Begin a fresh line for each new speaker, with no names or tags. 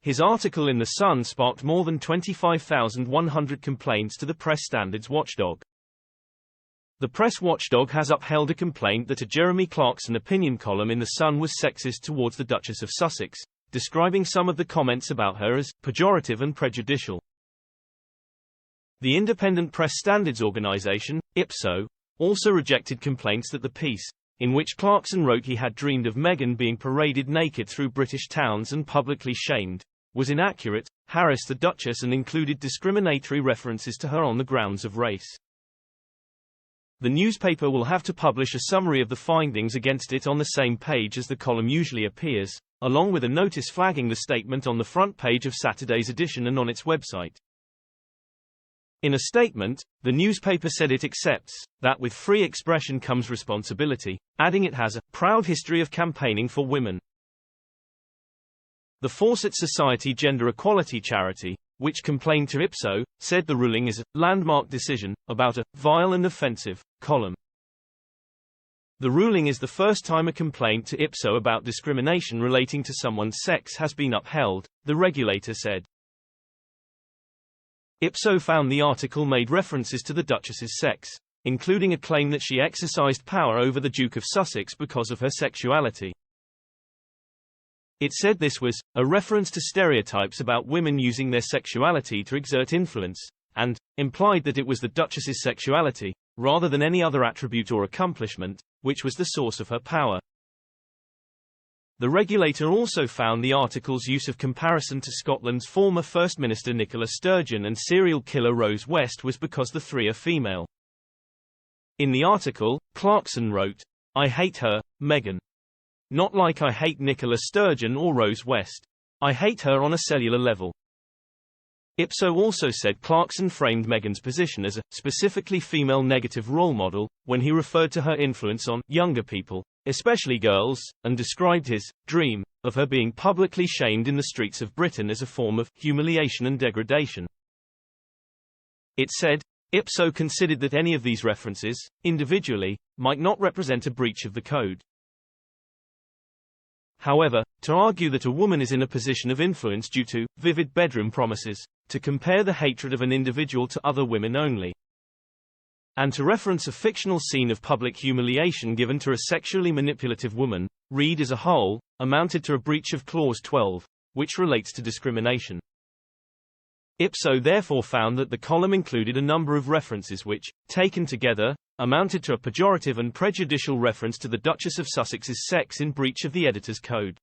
His article in The Sun sparked more than 25,100 complaints to the press standards watchdog. The press watchdog has upheld a complaint that a Jeremy Clarkson opinion column in The Sun was sexist towards the Duchess of Sussex, describing some of the comments about her as pejorative and prejudicial. The independent press standards organization, Ipso, also rejected complaints that the piece, in which Clarkson wrote he had dreamed of Meghan being paraded naked through British towns and publicly shamed, was inaccurate, harassed the Duchess and included discriminatory references to her on the grounds of race. The newspaper will have to publish a summary of the findings against it on the same page as the column usually appears, along with a notice flagging the statement on the front page of Saturday's edition and on its website. In a statement, the newspaper said it accepts that with free expression comes responsibility, adding it has a proud history of campaigning for women. The Fawcett Society Gender Equality Charity, which complained to Ipso, said the ruling is a landmark decision about a vile and offensive column. The ruling is the first time a complaint to Ipso about discrimination relating to someone's sex has been upheld, the regulator said. Ipso found the article made references to the Duchess's sex, including a claim that she exercised power over the Duke of Sussex because of her sexuality. It said this was a reference to stereotypes about women using their sexuality to exert influence, and implied that it was the Duchess's sexuality, rather than any other attribute or accomplishment, which was the source of her power. The regulator also found the article's use of comparison to Scotland's former First Minister Nicola Sturgeon and serial killer Rose West was because the three are female. In the article, Clarkson wrote, "I hate her, Meghan. Not like I hate Nicola Sturgeon or Rose West. I hate her on a cellular level." Ipso also said Clarkson framed Meghan's position as a specifically female negative role model, when he referred to her influence on younger people, especially girls, and described his dream of her being publicly shamed in the streets of Britain as a form of humiliation and degradation. It said, Ipso considered that any of these references, individually, might not represent a breach of the code. However, to argue that a woman is in a position of influence due to vivid bedroom promises, to compare the hatred of an individual to other women only, and to reference a fictional scene of public humiliation given to a sexually manipulative woman, read as a whole, amounted to a breach of Clause 12, which relates to discrimination. Ipso therefore found that the column included a number of references which, taken together, amounted to a pejorative and prejudicial reference to the Duchess of Sussex's sex in breach of the editor's code.